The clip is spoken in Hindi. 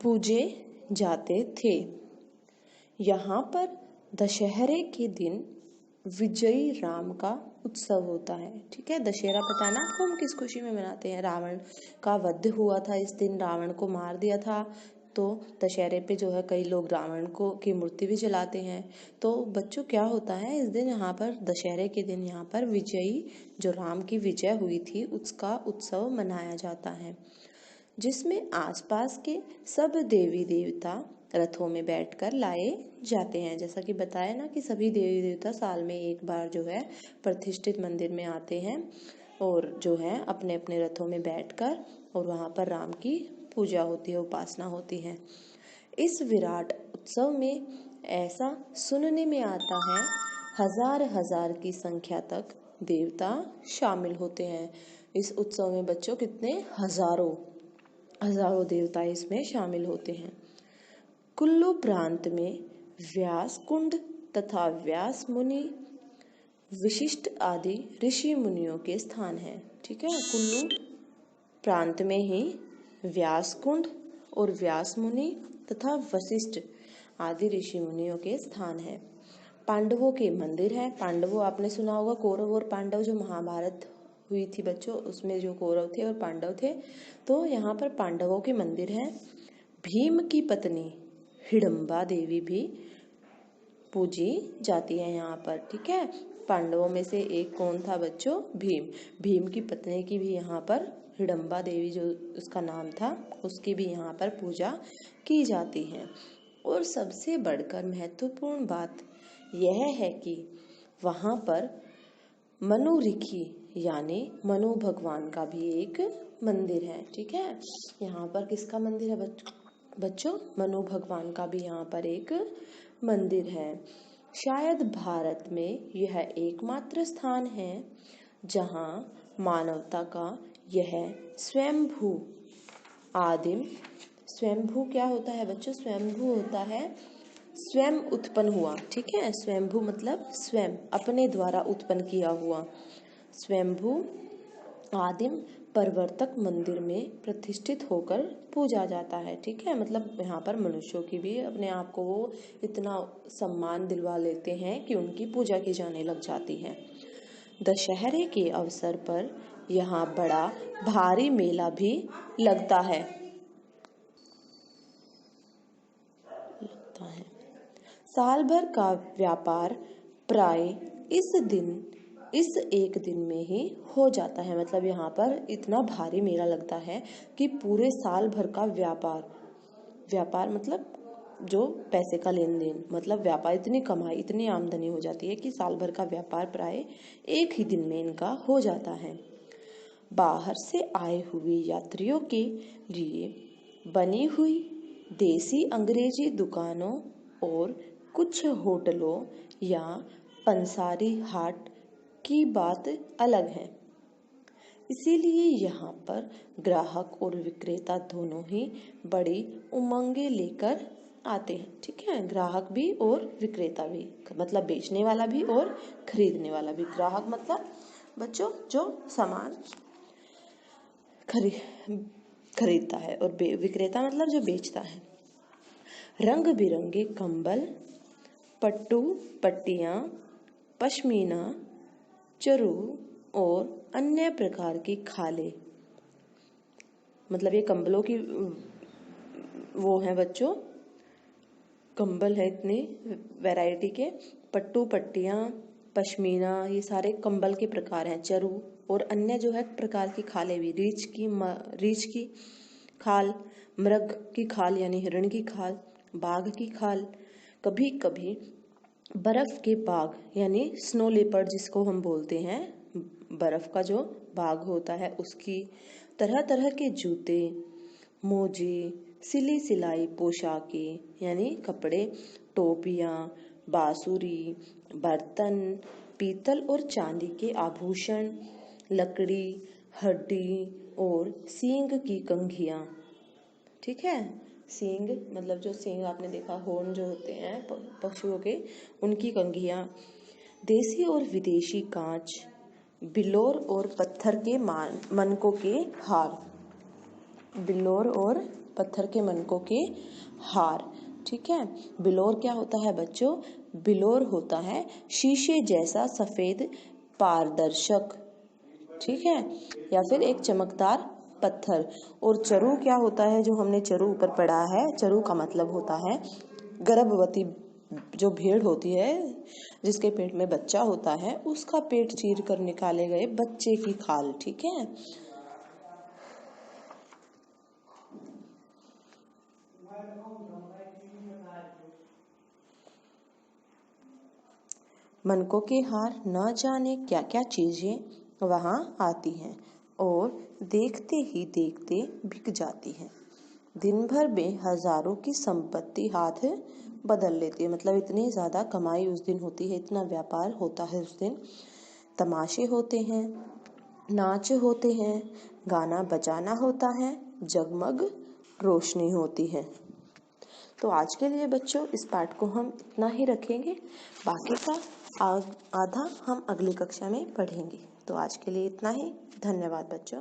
पूजे जाते थे। यहाँ पर दशहरे के दिन विजयी राम का उत्सव होता है। ठीक है, दशहरा पता है ना आपको, हम किस खुशी में मनाते हैं? रावण का वध हुआ था, इस दिन रावण को मार दिया था। तो दशहरे पे जो है कई लोग रावण को की मूर्ति भी जलाते हैं। तो बच्चों क्या होता है इस दिन, यहाँ पर दशहरे के दिन यहाँ पर विजयी, जो राम की विजय हुई थी उसका उत्सव मनाया जाता है, जिसमें आसपास के सब देवी देवता रथों में बैठकर लाए जाते हैं। जैसा कि बताया ना कि सभी देवी देवता साल में एक बार जो है प्रतिष्ठित मंदिर में आते हैं और जो है अपने अपने रथों में बैठकर, और वहाँ पर राम की पूजा होती है, उपासना होती है। इस विराट उत्सव में ऐसा सुनने में आता है हजार हजार की संख्या तक देवता शामिल होते हैं। इस उत्सव में बच्चों कितने हजारों हजारों देवता इसमें शामिल होते हैं। कुल्लू प्रांत में व्यास कुंड तथा व्यास मुनि विशिष्ट आदि ऋषि मुनियों के स्थान हैं। ठीक है, कुल्लू प्रांत में ही व्यास कुंड और व्यास मुनि तथा वशिष्ठ आदि ऋषि मुनियों के स्थान है। पांडवों के मंदिर है। पांडवों आपने सुना होगा, कौरव और पांडव जो महाभारत हुई थी बच्चों, उसमें जो कौरव थे और पांडव थे, तो यहाँ पर पांडवों के मंदिर है। भीम की पत्नी हिडम्बा देवी भी पूजी जाती है यहाँ पर। ठीक है, पांडवों में से एक कौन था बच्चों? भीम। भीम की पत्नी की भी यहाँ पर हिडम्बा देवी जो उसका नाम था, उसकी भी यहाँ पर पूजा की जाती है। और सबसे बढ़कर महत्वपूर्ण बात यह है कि वहाँ पर मनु ऋषि यानी मनु भगवान का भी एक मंदिर है। ठीक है, यहाँ पर किसका मंदिर है बच्चों? मनु भगवान का भी यहाँ पर एक मंदिर है। शायद भारत में यह एकमात्र स्थान है जहाँ मानवता का यह स्वयंभू आदिम, स्वयंभू क्या होता है बच्चों? स्वयंभू होता है स्वयं उत्पन्न हुआ। ठीक है, स्वयंभू मतलब स्वयं अपने द्वारा उत्पन्न किया हुआ, स्वयंभू आदिम परिवर्तक मंदिर में प्रतिष्ठित होकर पूजा जाता है। ठीक है, मतलब यहाँ पर मनुष्यों की भी अपने आप को वो इतना सम्मान दिलवा लेते हैं कि उनकी पूजा की जाने लग जाती है। दशहरे के अवसर पर यहाँ बड़ा भारी मेला भी लगता है। साल भर का व्यापार प्राय इस एक दिन में ही हो जाता है। मतलब यहाँ पर इतना भारी मेला लगता है कि पूरे साल भर का व्यापार मतलब जो पैसे का लेन देन, मतलब व्यापार, इतनी कमाई इतनी आमदनी हो जाती है कि साल भर का व्यापार प्राय एक ही दिन में इनका हो जाता है। बाहर से आए हुए यात्रियों के लिए बनी हुई देसी अंग्रेजी दुकानों और कुछ होटलों या पंसारी हाट की बात अलग है। इसीलिए यहाँ पर ग्राहक और विक्रेता दोनों ही बड़ी उमंगे लेकर आते हैं। ठीक है, ग्राहक भी और विक्रेता भी, मतलब बेचने वाला भी और खरीदने वाला भी। ग्राहक मतलब बच्चों जो सामान खरीदता है, और विक्रेता मतलब जो बेचता है। रंग बिरंगे कंबल, पट्टू पट्टियाँ, पश्मीना, चरु और अन्य प्रकार की खाले, मतलब ये कंबलों की वो है बच्चों, कंबल है इतनी वैरायटी के। पट्टू पट्टियाँ, पश्मीना, ये सारे कंबल के प्रकार हैं। चरु और अन्य जो है प्रकार की खाले भी, रीछ की खाल, मृग की खाल यानी हिरण की खाल, बाघ की खाल, कभी कभी बर्फ के बाघ यानी स्नो लेपर्ड जिसको हम बोलते हैं, बर्फ का जो बाघ होता है उसकी, तरह तरह के जूते, मोजे, सिली सिलाई पोशाकें यानी कपड़े, टोपियाँ, बांसुरी, बर्तन, पीतल और चांदी के आभूषण, लकड़ी, हड्डी और सींग की कंघियाँ। ठीक है, सींग मतलब जो सींग आपने देखा, हॉर्न जो होते हैं पशुओं के, उनकी कंघियाँ, देसी और विदेशी कांच, बिलोर और पत्थर के मनकों के हार, बिल्लोर और पत्थर के मनकों के हार। ठीक है, बिल्लोर क्या होता है बच्चों? बिल्लोर होता है शीशे जैसा सफेद पारदर्शक, ठीक है, या फिर एक चमकदार पत्थर। और चरु क्या होता है? जो हमने चरु ऊपर पढ़ा है, चरु का मतलब होता है गर्भवती जो भेड़ होती है जिसके पेट में बच्चा होता है, उसका पेट चीर कर निकाले गए बच्चे की खाल। ठीक है, मनकों के हार न जाने क्या क्या चीजें वहां आती हैं और देखते ही देखते बिक जाती हैं। दिन भर में हजारों की संपत्ति हाथ बदल लेती है। मतलब इतनी ज्यादा कमाई उस दिन होती है, इतना व्यापार होता है उस दिन। तमाशे होते हैं, नाच होते हैं, गाना बजाना होता है, जगमग रोशनी होती है। तो आज के लिए बच्चों इस पाठ को हम इतना ही रखेंगे, बाकी का आधा हम अगली कक्षा में पढ़ेंगे। तो आज के लिए इतना ही। धन्यवाद बच्चों।